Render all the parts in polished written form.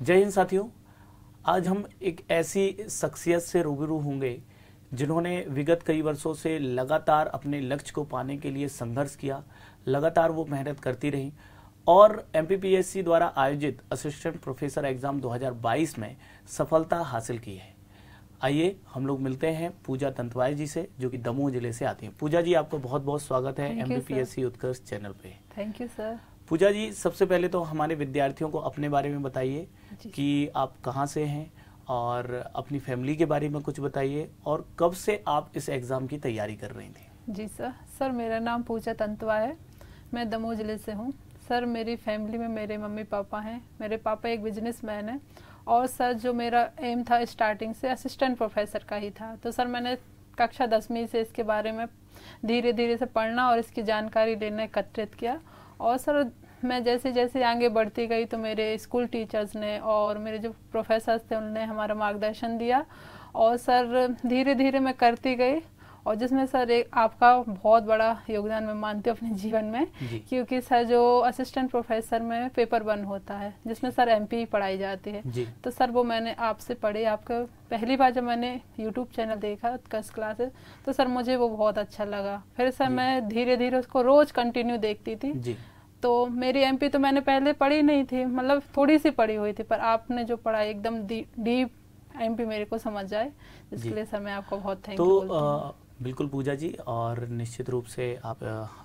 जय हिंद साथियों, आज हम एक ऐसी शख्सियत से रूबरू होंगे जिन्होंने विगत कई वर्षों से लगातार अपने लक्ष्य को पाने के लिए संघर्ष किया, लगातार वो मेहनत करती रही और एमपीपीएससी द्वारा आयोजित असिस्टेंट प्रोफेसर एग्जाम 2022 में सफलता हासिल की है। आइए हम लोग मिलते हैं पूजा तंतवाय जी से, जो कि दमोह जिले से आती हैं। पूजा जी, आपका बहुत बहुत स्वागत है एमपीपीएससी उत्कर्ष चैनल पे। Thank you sir. Pooja ji, सबसे पहले तो हमारे विद्यार्थियों को अपने बारे में बताइए कि आप कहाँ से हैं और अपनी फैमिली के बारे में कुछ बताइए और कब से आप इस एग्ज़ाम की तैयारी कर रही थी। जी सर, मेरा नाम पूजा तंतवा है, मैं दमोह जिले से हूँ। सर, मेरी फैमिली में मेरे मम्मी पापा हैं। मेरे पापा एक बिजनेसमैन हैं और सर जो मेरा एम था स्टार्टिंग से असिस्टेंट प्रोफेसर का ही था। तो सर मैंने कक्षा 10वीं से इसके बारे में धीरे धीरे से पढ़ना और इसकी जानकारी लेना एकत्रित किया। और सर मैं जैसे जैसे आगे बढ़ती गई तो मेरे स्कूल टीचर्स ने और मेरे जो प्रोफेसर्स थे उन्होंने हमारा मार्गदर्शन दिया और सर धीरे धीरे मैं करती गई। और जिसमें सर एक आपका बहुत बड़ा योगदान मैं मानती हूँ अपने जीवन में, क्योंकि सर जो असिस्टेंट प्रोफेसर में पेपर 1 होता है जिसमें सर एमपी पढ़ाई जाती है, तो सर वो मैंने आपसे पढ़ी। आपका पहली बार जब मैंने यूट्यूब चैनल देखा उत्कर्ष क्लासेस, तो सर मुझे वो बहुत अच्छा लगा। फिर सर मैं धीरे धीरे उसको रोज कंटिन्यू देखती थी। तो मेरी एमपी तो मैंने पहले पढ़ी नहीं थी, मतलब थोड़ी सी पढ़ी हुई थी, पर आपने जो पढ़ा एकदम डीप एमपी मेरे को समझ जाए, इसके लिए सर मैं आपको बहुत थैंक यू बोलती हूँ। बिल्कुल पूजा जी, और निश्चित रूप से आप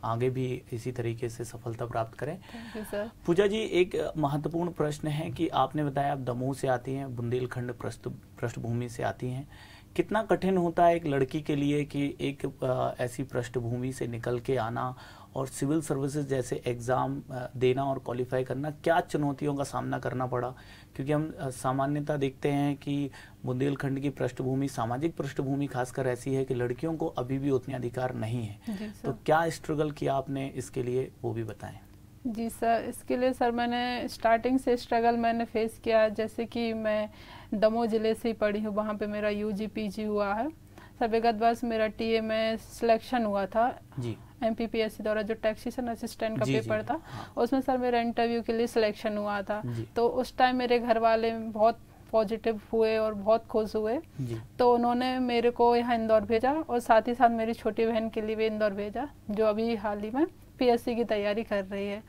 आगे भी इसी तरीके से सफलता प्राप्त करें। Thank you sir. Pooja ji, एक महत्वपूर्ण प्रश्न है कि आपने बताया आप दमोह से आती हैं, बुंदेलखंड पृष्ठभूमि से आती हैं। कितना कठिन होता है एक लड़की के लिए कि एक ऐसी पृष्ठभूमि से निकल के आना और सिविल सर्विसेज जैसे एग्ज़ाम देना और क्वालिफाई करना, क्या चुनौतियों का सामना करना पड़ा? क्योंकि हम सामान्यतः देखते हैं कि बुंदेलखंड की पृष्ठभूमि, सामाजिक पृष्ठभूमि खासकर ऐसी है कि लड़कियों को अभी भी उतने अधिकार नहीं है। तो क्या स्ट्रगल किया आपने इसके लिए, वो भी बताएं। जी सर, इसके लिए सर मैंने स्टार्टिंग से स्ट्रगल मैंने फेस किया। जैसे कि मैं दमोह जिले से ही पढ़ी हूँ, वहाँ पे मेरा यूजी पीजी हुआ है। सर विगत वर्ष मेरा टीए में सिलेक्शन हुआ था जी, एमपीपीएससी द्वारा जो टैक्सेशन असिस्टेंट का पेपर था, उसमें सर मेरा इंटरव्यू के लिए सिलेक्शन हुआ था। तो उस टाइम मेरे घर वाले बहुत पॉजिटिव हुए और बहुत खुश हुए। तो उन्होंने मेरे को यहाँ इंदौर भेजा और साथ ही साथ मेरी छोटी बहन के लिए भी इंदौर भेजा, जो अभी हाल ही में पीएससी की तैयारी कर रही है।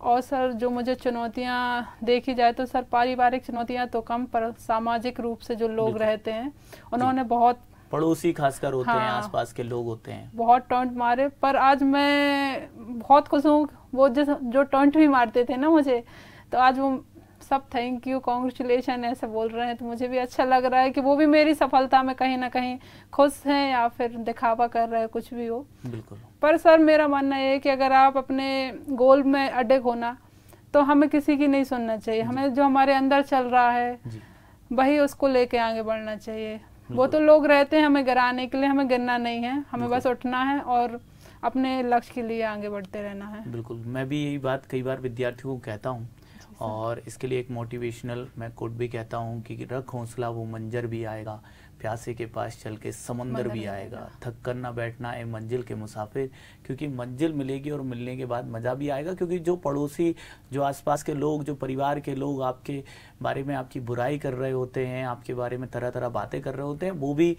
और सर जो मुझे चुनौतियाँ देखी जाए तो सर पारिवारिक चुनौतियाँ तो कम, पर सामाजिक रूप से जो लोग रहते हैं उन्होंने बहुत, पड़ोसी खासकर होते हैं, आसपास के लोग होते हैं, बहुत टॉन्ट मारे। पर आज मैं बहुत खुश हूँ, वो जो टॉन्ट भी मारते थे ना मुझे, तो आज वो सब थैंक यू, कॉन्ग्रेचुलेशन ऐसे बोल रहे हैं। तो मुझे भी अच्छा लग रहा है कि वो भी मेरी सफलता में कहीं ना कहीं खुश हैं या फिर दिखावा कर रहे हैं, कुछ भी हो। बिल्कुल। पर सर मेरा मानना है कि अगर आप अपने गोल में अडिग होना तो हमें किसी की नहीं सुनना चाहिए। हमें जो हमारे अंदर चल रहा है वही उसको लेके आगे बढ़ना चाहिए। वो तो लोग रहते हैं हमें गिराने के लिए, हमें गिरना नहीं है, हमें बस उठना है और अपने लक्ष्य के लिए आगे बढ़ते रहना है। बिल्कुल, मैं भी यही बात कई बार विद्यार्थियों को कहता हूँ और इसके लिए एक मोटिवेशनल मैं कोट भी कहता हूँ कि रख हौसला वो मंजर भी आएगा, प्यासे के पास चल के समंदर भी आएगा, थक कर ना बैठना ए मंजिल के मुसाफिर, क्योंकि मंजिल मिलेगी और मिलने के बाद मज़ा भी आएगा। क्योंकि जो पड़ोसी, जो आसपास के लोग, जो परिवार के लोग आपके बारे में आपकी बुराई कर रहे होते हैं, आपके बारे में तरह तरह बातें कर रहे होते हैं, वो भी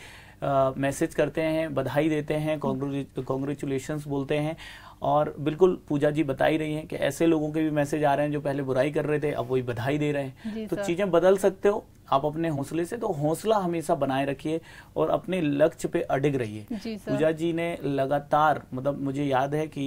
मैसेज करते हैं, बधाई देते हैं, कॉन्ग्रेचुलेशंस बोलते हैं। और बिल्कुल पूजा जी बता ही रही हैं कि ऐसे लोगों के भी मैसेज आ रहे हैं जो पहले बुराई कर रहे थे, अब वही बधाई दे रहे हैं। तो चीजें बदल सकते हो आप अपने हौसले से, तो हौसला हमेशा बनाए रखिए और अपने लक्ष्य पे अडिग रहिए। पूजा जी ने लगातार, मतलब मुझे याद है कि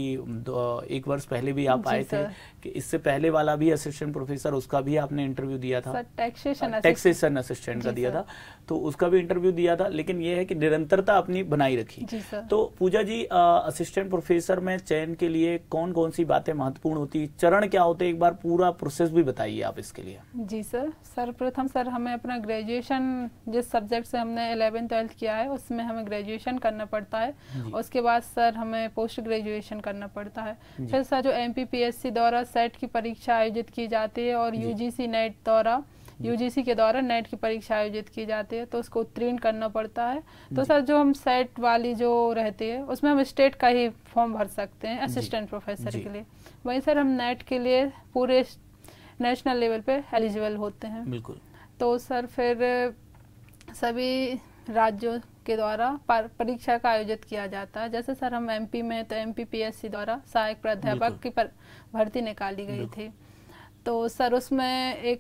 1 वर्ष पहले भी आप आए थे, कि इससे पहले वाला भी असिस्टेंट प्रोफेसर, उसका भी आपने इंटरव्यू दिया था, टैक्सेशन असिस्टेंट का दिया था, तो उसका भी इंटरव्यू दिया था। लेकिन ये है कि निरंतरता अपनी बनाई रखी। तो पूजा जी, असिस्टेंट प्रोफेसर में चयन के लिए कौन कौन सी बातें महत्वपूर्ण होती है, चरण क्या होते हैं, एक बार पूरा प्रोसेस भी बताइए आप इसके लिए। जी सर, सर्वप्रथम सर हमें अपना ग्रेजुएशन, जिस सब्जेक्ट से हमने 11th 12th किया है उसमें हमें ग्रेजुएशन करना पड़ता है। उसके बाद सर हमें पोस्ट ग्रेजुएशन करना पड़ता है। फिर सर जो एमपीपीएससी द्वारा सेट की परीक्षा आयोजित की जाती है और यूजीसी नेट द्वारा, यूजीसी के द्वारा नेट की परीक्षा आयोजित की जाती है, तो उसको उत्तीर्ण करना पड़ता है। तो सर जो हम सेट वाली जो रहती है उसमें हम स्टेट का ही फॉर्म भर सकते हैं असिस्टेंट प्रोफेसर के लिए। वहीं सर हम नेट के लिए पूरे नेशनल लेवल पे एलिजिबल होते हैं। बिल्कुल। तो सर फिर सभी राज्यों के द्वारा परीक्षा का आयोजित किया जाता है। जैसे सर हम एमपी में तो MPPSC द्वारा सहायक प्राध्यापक की भर्ती निकाली गई थी। तो सर उसमें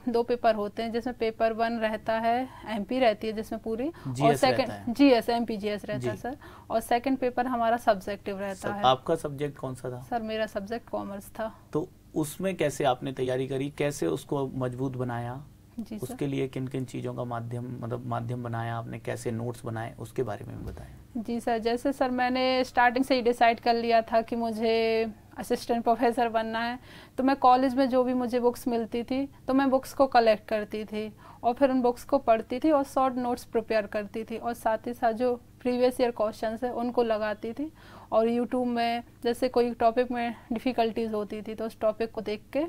दो पेपर होते हैं, जिसमें पेपर 1 रहता है, MP रहती है जिसमें पूरी, और सेकंड GS MPGS रहता है सर, और सेकंड पेपर हमारा सब्जेक्टिव रहता है। आपका सब्जेक्ट कौन सा था? सर मेरा सब्जेक्ट कॉमर्स था। तो उसमें कैसे आपने तैयारी करी, कैसे उसको मजबूत बनाया? जी उसके लिए किन किन चीज़ों का माध्यम बनाया आपने, कैसे नोट्स बनाए, उसके बारे में बताएं। जी सर, जैसे सर मैंने स्टार्टिंग से ही डिसाइड कर लिया था कि मुझे असिस्टेंट प्रोफेसर बनना है। तो मैं कॉलेज में जो भी मुझे बुक्स मिलती थी तो मैं बुक्स को कलेक्ट करती थी और फिर उन बुक्स को पढ़ती थी और शॉर्ट नोट्स प्रिपेयर करती थी, और साथ ही साथ जो प्रीवियस ईयर क्वेश्चंस है उनको लगाती थी। और यूट्यूब में जैसे कोई टॉपिक में डिफ़िकल्टीज होती थी तो उस टॉपिक को देख के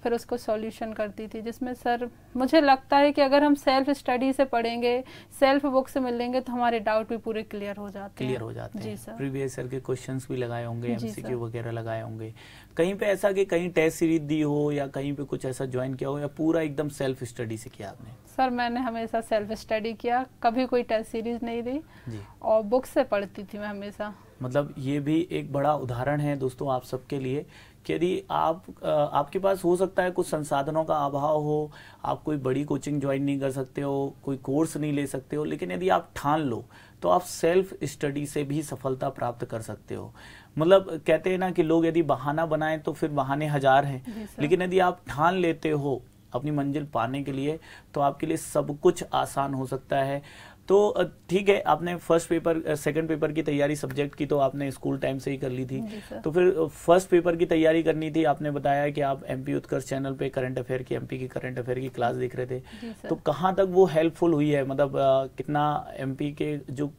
फिर उसको सॉल्यूशन करती थी, जिसमें सर मुझे लगता है कि अगर हम सेल्फ स्टडी से पढ़ेंगे, सेल्फ बुक से मिलेंगे तो हमारे डाउट भी पूरे क्लियर हो जाते हैं। जी सर। प्रीवियस ईयर के क्वेश्चंस भी लगाए होंगे, MCQ वगैरह लगाए होंगे। कहीं पे ऐसा कि कहीं टेस्ट सीरीज दी हो या कहीं पे कुछ ऐसा ज्वाइन किया हो, या पूरा एकदम सेल्फ स्टडी से किया आपने? सर मैंने हमेशा सेल्फ स्टडी किया, कभी कोई टेस्ट सीरीज नहीं दी जी, और बुक से पढ़ती थी मैं हमेशा। मतलब ये भी एक बड़ा उदाहरण है दोस्तों आप सबके लिए कि यदि आपके पास हो सकता है कुछ संसाधनों का अभाव हो, आप कोई बड़ी कोचिंग ज्वाइन नहीं कर सकते हो, कोई कोर्स नहीं ले सकते हो, लेकिन यदि आप ठान लो तो आप सेल्फ स्टडी से भी सफलता प्राप्त कर सकते हो। मतलब कहते हैं ना कि लोग यदि बहाना बनाएं तो फिर बहाने हजार हैं, लेकिन यदि आप ठान लेते हो अपनी मंजिल पाने के लिए तो आपके लिए सब कुछ आसान हो सकता है। तो ठीक है, आपने फर्स्ट पेपर सेकंड पेपर की तैयारी सब्जेक्ट की तो आपने स्कूल टाइम से ही कर ली थी। तो फिर फर्स्ट पेपर की तैयारी करनी थी, आपने बताया कि आप MP उत्कर्ष चैनल पे करंट अफेयर की, MP की करंट अफेयर की क्लास देख रहे थे। तो कहाँ तक वो हेल्पफुल हुई है? मतलब कितना MP के जो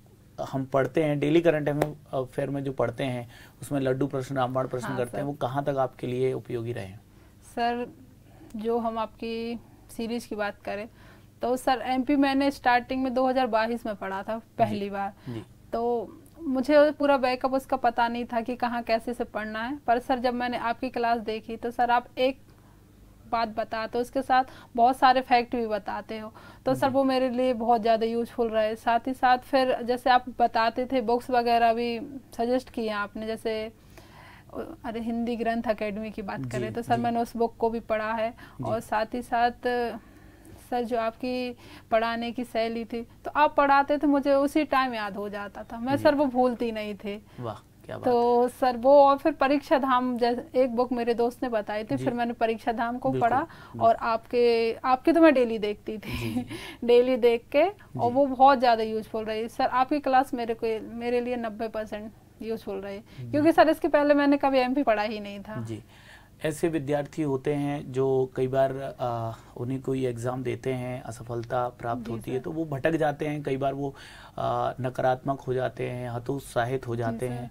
हम पढ़ते हैं डेली करंट अफेयर में जो पढ़ते हैं उसमें लड्डू प्रश्न रामबाण प्रश्न करते हैं, वो कहाँ तक आपके लिए उपयोगी रहे? सर जो हम आपकी सीरीज की बात करें तो सर MP मैंने स्टार्टिंग में 2022 में पढ़ा था पहली बार। तो मुझे पूरा बैकअप उसका पता नहीं था कि कहाँ कैसे से पढ़ना है, पर सर जब मैंने आपकी क्लास देखी तो सर आप एक बात बताते हो उसके साथ बहुत सारे फैक्ट भी बताते हो, तो सर वो मेरे लिए बहुत ज़्यादा यूजफुल रहे। साथ ही साथ फिर जैसे आप बताते थे बुक्स वगैरह भी सजेस्ट किए आपने, जैसे अरे हिंदी ग्रंथ अकेडमी की बात करें तो सर मैंने उस बुक को भी पढ़ा है। और साथ ही साथ सर जो आपकी पढ़ाने की शैली थी तो आप पढ़ाते थे मुझे उसी टाइम याद हो जाता था, मैं सर वो भूलती नहीं थे। वाह क्या बात। तो सर वो और फिर परीक्षा धाम जैसे एक बुक मेरे दोस्त ने बताई थी, फिर मैंने परीक्षा धाम को पढ़ा और आपके तो मैं डेली देखती थी डेली देख के, और वो बहुत ज्यादा यूजफुल रही। सर आपकी क्लास मेरे लिए 90% यूजफुल रही, क्योंकि सर इसके पहले मैंने कभी MP पढ़ा ही नहीं था। जी, ऐसे विद्यार्थी होते हैं जो कई बार उन्हें कोई एग्ज़ाम देते हैं, असफलता प्राप्त होती है तो वो भटक जाते हैं, कई बार वो नकारात्मक हो जाते हैं, हतोत्साहित हो जाते हैं,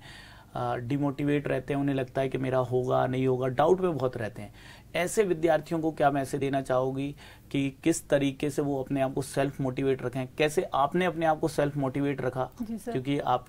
डिमोटिवेट रहते हैं, उन्हें लगता है कि मेरा होगा नहीं होगा, डाउट में बहुत रहते हैं। ऐसे विद्यार्थियों को क्या मैसेज देना चाहोगी कि किस तरीके से वो अपने आप को सेल्फ मोटिवेट रखें? कैसे आपने अपने आप को सेल्फ मोटिवेट रखा? क्योंकि आप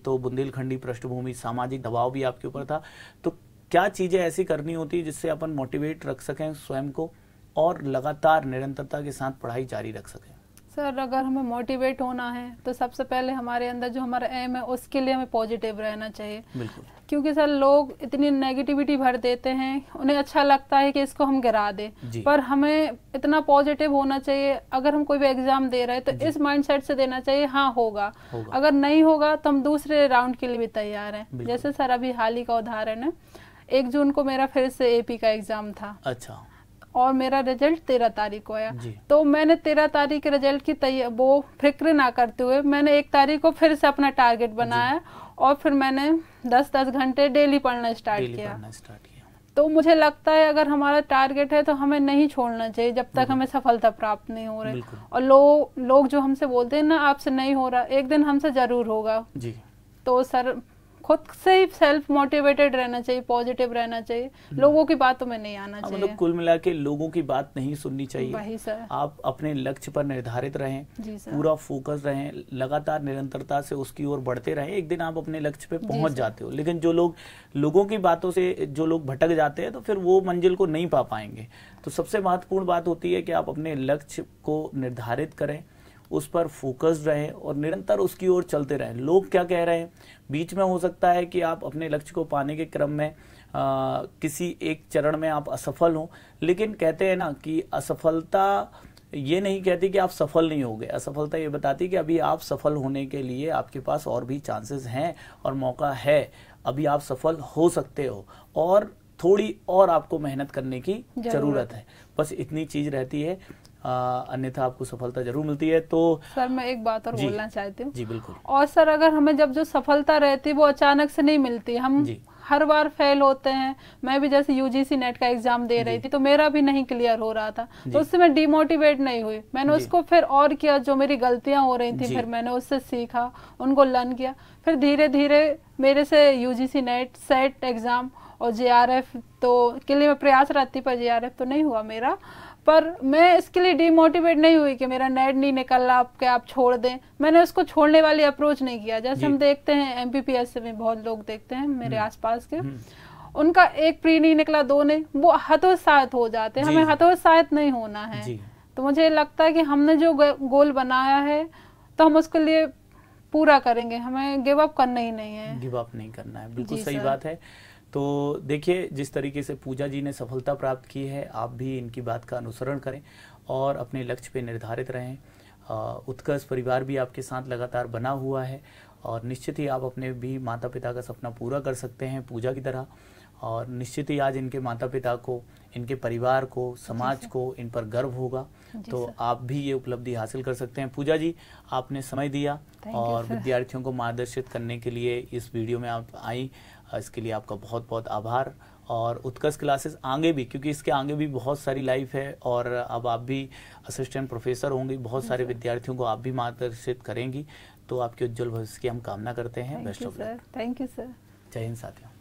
तो बुंदेलखंडी पृष्ठभूमि, सामाजिक दबाव भी आपके ऊपर था, तो क्या चीजें ऐसी करनी होती है जिससे अपन मोटिवेट रख सकें स्वयं को और लगातार निरंतरता के साथ पढ़ाई जारी रख सकें? सर अगर हमें मोटिवेट होना है तो सबसे पहले हमारे अंदर जो हमारा एम है उसके लिए हमें पॉजिटिव रहना चाहिए। बिल्कुल। क्योंकि सर लोग इतनी नेगेटिविटी भर देते हैं, उन्हें अच्छा लगता है कि इसको हम गिरा दें, पर हमें इतना पॉजिटिव होना चाहिए। अगर हम कोई भी एग्जाम दे रहे हैं तो इस माइंडसेट से देना चाहिए हाँ होगा, अगर नहीं होगा तो हम दूसरे राउंड के लिए भी तैयार हैं। जैसे सर अभी हाल ही का उदाहरण है, 1 जून को मेरा फिर से AP का एग्जाम था। अच्छा। और मेरा रिजल्ट 13 तारीख को आया, तो मैंने 13 तारीख के रिजल्ट की वो फिक्र ना करते हुए मैंने 1 तारीख को फिर से अपना टारगेट बनाया और फिर मैंने 10-10 घंटे डेली पढ़ना स्टार्ट किया। तो मुझे लगता है अगर हमारा टारगेट है तो हमें नहीं छोड़ना चाहिए जब तक हमें सफलता प्राप्त नहीं हो रही। और लोग जो हमसे बोलते हैं ना आपसे नहीं हो रहा, एक दिन हमसे जरूर होगा। तो सर खुद से ही सेल्फ मोटिवेटेड रहना चाहिए, पॉजिटिव रहना चाहिए, लोगों की बातों में नहीं आना चाहिए। मतलब कुल मिला के लोगों की बात नहीं सुननी चाहिए। वही सर। आप अपने लक्ष्य पर निर्धारित रहें, जी सर। पूरा फोकस रहें, लगातार निरंतरता से उसकी ओर बढ़ते रहें, एक दिन आप अपने लक्ष्य पे पहुंच जाते हो। लेकिन जो लोगों की बातों से जो लोग भटक जाते हैं तो फिर वो मंजिल को नहीं पा पाएंगे। तो सबसे महत्वपूर्ण बात होती है कि आप अपने लक्ष्य को निर्धारित करें, उस पर फोकस्ड रहें और निरंतर उसकी ओर चलते रहें। लोग क्या कह रहे हैं, बीच में हो सकता है कि आप अपने लक्ष्य को पाने के क्रम में किसी एक चरण में आप असफल हो, लेकिन कहते हैं ना कि असफलता ये नहीं कहती कि आप सफल नहीं हो गए। असफलता ये बताती कि अभी आप सफल होने के लिए आपके पास और भी चांसेस हैं और मौका है, अभी आप सफल हो सकते हो और थोड़ी और आपको मेहनत करने की जरूरत है। बस इतनी चीज रहती है, अन्यथा आपको सफलता जरूर मिलती है। तो सर मैं एक बात और बोलना चाहती हूँ। जी बिल्कुल। और सर अगर हमें जब जो सफलता रहती है वो अचानक से नहीं मिलती, हम हर बार फेल होते हैं। मैं भी जैसे यूजीसी नेट का एग्जाम दे रही थी तो मेरा भी नहीं क्लियर हो रहा था, तो उससे मैं डिमोटिवेट नहीं हुई, मैंने उसको फिर और किया, जो मेरी गलतियां हो रही थी फिर मैंने उससे सीखा, उनको लर्न किया, फिर धीरे धीरे मेरे से यूजीसी नेट, सेट एग्जाम और जेआरएफ तो के लिए मैं प्रयास रहती, पर जेआरएफ तो नहीं हुआ मेरा। पर मैं इसके लिए डिमोटिवेट नहीं हुई कि मेरा नेट नहीं निकल रहा, आप छोड़ दें। मैंने उसको छोड़ने वाली अप्रोच नहीं किया। जैसे हम देखते हैं एमपीपीएस में बहुत लोग देखते हैं मेरे आसपास के, उनका एक प्री नहीं निकला, 2 नहीं, वो हतोत्साहित हो जाते हैं। हमें हतोत्साहित नहीं होना है। तो मुझे लगता है कि हमने जो गोल बनाया है तो हम उसके लिए पूरा करेंगे, हमें गिव अप करना ही नहीं है। गिव अप नहीं करना है, बिल्कुल सही बात है। तो देखिए, जिस तरीके से पूजा जी ने सफलता प्राप्त की है, आप भी इनकी बात का अनुसरण करें और अपने लक्ष्य पे निर्धारित रहें। उत्कर्ष परिवार भी आपके साथ लगातार बना हुआ है और निश्चित ही आप अपने भी माता पिता का सपना पूरा कर सकते हैं पूजा की तरह। और निश्चित ही आज इनके माता पिता को, इनके परिवार को, समाज को इन पर गर्व होगा। तो आप भी ये उपलब्धि हासिल कर सकते हैं। पूजा जी, आपने समय दिया और विद्यार्थियों को मार्गदर्शित करने के लिए इस वीडियो में आप आई, इसके लिए आपका बहुत बहुत आभार। और उत्कर्ष क्लासेस आगे भी, क्योंकि इसके आगे भी बहुत सारी लाइफ है और अब आप भी असिस्टेंट प्रोफेसर होंगी, बहुत सारे विद्यार्थियों को आप भी मार्गदर्शित करेंगी। तो आपके उज्जवल भविष्य की हम कामना करते हैं। Best of luck. Thank you sir. जय हिंद साथियों।